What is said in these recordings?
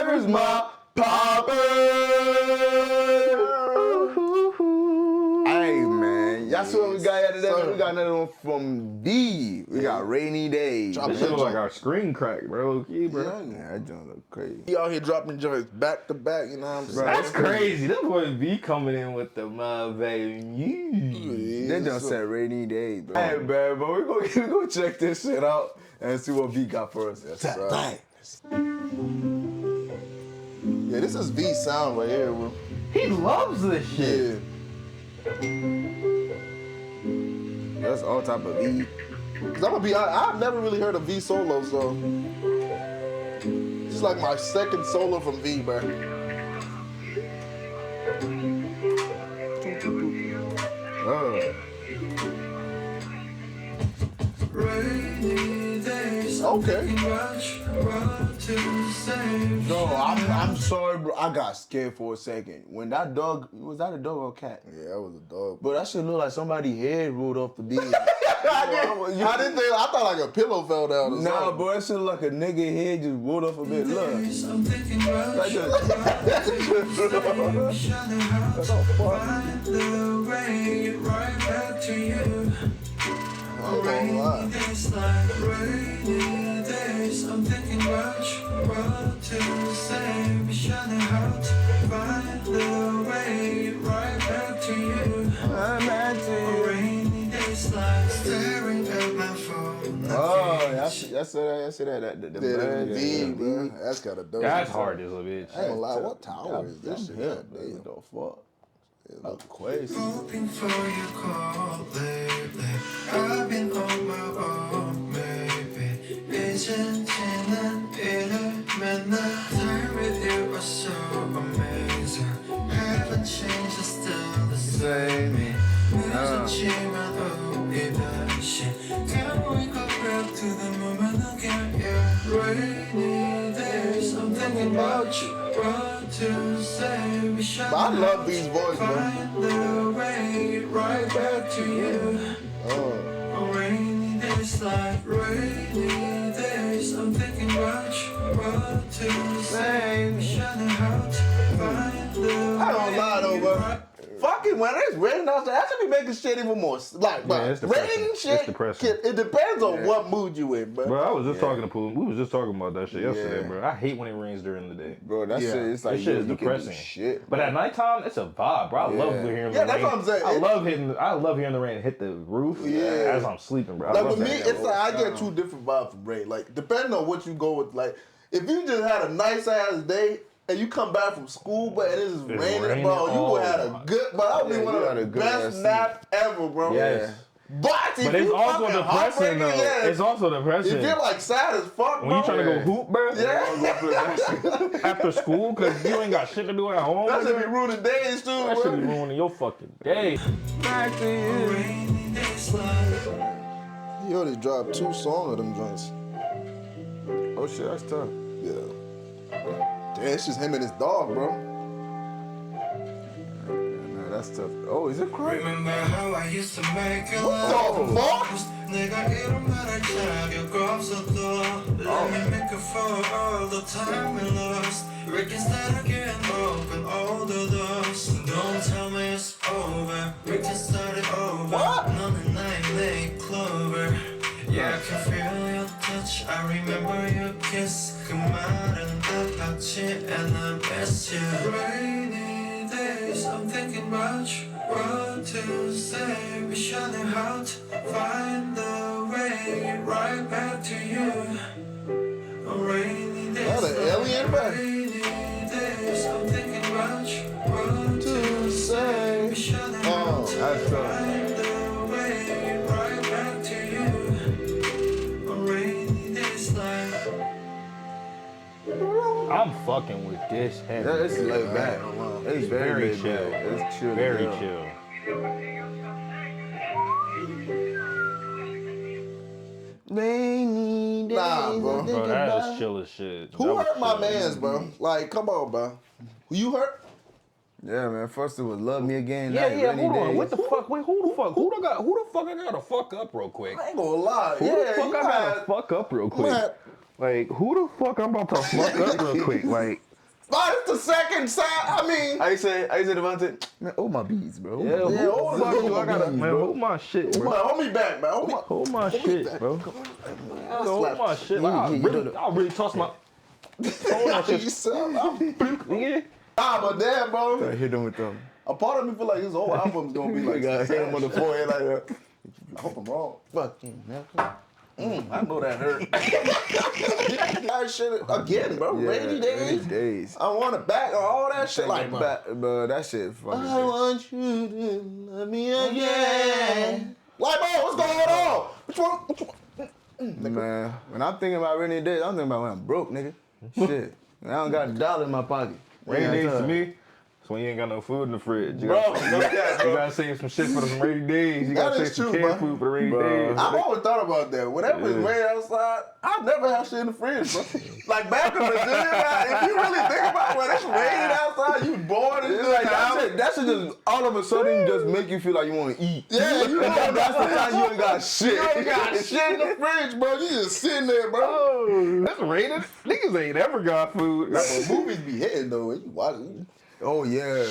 Where's my popper? Hey man, y'all see what we got here today? We got another one from V. We got Rainy Days. This shit look like our screen crack, bro. Low-key, bro. Yeah, that joint look crazy. He out here dropping joints back to back, you know what I'm saying? That's crazy. That boy V coming in with the baby. They just said Rainy Days, bro. Hey man, but we gonna check this shit out and see what V got for us. Yeah, this is V sound right here, bro. He loves this shit. That's all type of V. Cause I'm gonna be honest, I've never really heard a V solo, so this is like my second solo from V, bro. Okay. No, I'm sorry, bro. I got scared for a second. When that dog, was that a dog or a cat? Yeah, that was a dog. But that shit look like somebody's head rolled off the beat. I didn't think. I thought like a pillow fell down. Or Nah, something. bro, that shit look like a nigga head just rolled off a bit. Look. Like I'm thinking much what to say. Be shining out, find the way right back to you. I'm back to you. Rainy days like staring at my phone. Oh, that's that. The bird, V, bro. That's kind of dope. That's hard as a bitch. I ain't gonna lie. What tower is this shit? What the fuck? That's crazy. Hoping for your call lately. I've been on my own, maybe. Isn't time with you was so amazing. Haven't changed, it's still the same. 무섭지만 오기다시. Can we go back to the moment again? Yeah. Rainy days, I'm thinking about you. What to say? We shall I love these voices, bro. find the way right back to you. Rainy days like rainy days. I'm thinking about you. What to say? We shall out, find the I don't lie though, bro. Fucking when it's raining outside, that should be making shit even more like, bro. it's depressing. Raining It's shit. depressing. It depends on what mood you in, bro. Bro, I was just talking to Pooh. We was just talking about that shit yesterday, Yeah. bro. I hate when it rains during the day. Bro, that shit, it's like, That shit is you can do depressing. shit. But at nighttime, it's a vibe, bro. I love hearing the rain. Yeah, that's what I'm saying. I love hearing the rain hit the roof as I'm sleeping, bro. I Like love with me, that. it's like I get two different vibes from rain. Like depending on what you go with, like if you just had a nice ass day and you come back from school, but it is raining, bro, you would have a good. But that would be one you of had a the good best ass nap ever, bro. Yes. But if But it's you also fucking depressing, though. heartbreaking, It's also if depressing. you're like sad as fuck, When you trying to go hoop, bro, yeah, after school, because you ain't got shit to do at home. that should be bro. ruining days too, That should be bro. ruining your fucking day. Back to you. rainy days like. He already dropped 2 songs of them joints. Oh shit, that's tough. Yeah. Damn, it's just him and his dog, bro. Nah, that's tough. Oh, is it crazy? Remember how I used to make you What the fuck? 내가 이런 말할 자격 없어도 Let me make up for all the time we lost. We can start again, open all the doors. Don't tell me it's over. We can start it over. 너는 나의 late clover. Yeah, I can feel your touch. I remember your kiss. 그 말은 똑같이 and I miss you. Rainy days, I'm thinking about you. What to say? We shining out. Find the way right back to you. Rainy days. That an alien, bro? Rainy days, I'm thinking about you. What to say? We shining out. That's tough. Find the way right back to you. Rainy days like. I'm fucking with this heavy. Yeah, it's laid back. It's very laid chill. back. It's chill. Very as hell. chill. Rainy days. Nah, bro. Bro, that is chill as shit. Who That was hurt my chill. mans, bro? Like, come on, bro. Who you hurt? Yeah, man. First it was Love Me Again. Yeah, Night, yeah, Rainy hold on. Days. What the fuck? Wait, who the fuck? Who the fuck I gotta fuck up real quick? I ain't gonna lie. Who the fuck you I gotta had- fuck up real quick? had- Like, who the fuck I'm about to fuck up real quick? Like, But it's the second side. I mean, I say Devontae, man, hold my beats, bro. Yeah, hold my hold I gotta, my man, hold my shit, bro. hold me back, man. Hold my shit, bro. Hold my shit. Like, I'll really toss my. Hold that shit. Yeah. Nah, but damn, bro. I hit him with them. A part of me feel like his whole album's gonna be like. Hit him on the forehead like that. I hope I'm wrong. Fuck you, man. I know that hurt. That shit again, bro. Yeah, Rainy days. I want it back or all that shit. Like, but that shit funny. I want you to love me again. Like, bro, what's going on? Which one? Man, when I'm thinking about rainy days, I'm thinking about when I'm broke, nigga. Shit. I don't got $1 in my pocket. Rainy days to me, it's when you ain't got no food in the fridge. You Bro, gotta, no cap, bro. you gotta save some shit for them rainy days. You gotta That save is some true, canned bro. food for the rainy Bro. days. I've always thought about that. Whenever it's raining outside, I never have shit in the fridge, bro. Like back in the day, if you really think about it, when it's raining outside, you bored and It's like that shit just all of a sudden just make you feel like you want to eat. Yeah, you know That's the time you ain't got shit. You ain't got shit in the fridge, bro. You just sitting there, bro. Oh, that's raining. Niggas ain't ever got food. But movies be hitting though. When you watch it. Oh yeah,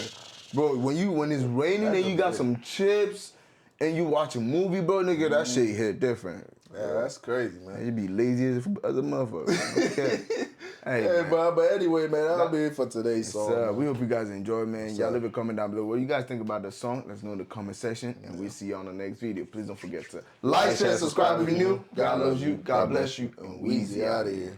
bro. When it's raining and you got some chips and you watch a movie, bro, nigga, that shit hit different. Yeah, that's crazy, man. You be lazy as a motherfucker. Man. Okay. Hey, Hey, man. bro, but anyway, man, that'll be it for today's song. So, we hope you guys enjoy, man. Y'all sir. leave a comment down below. What you guys think about the song? Let's know in the comment section. And we'll see you on the next video. Please don't forget to Like, share, subscribe if you're new. God loves you. God bless you. And Weezy out of here.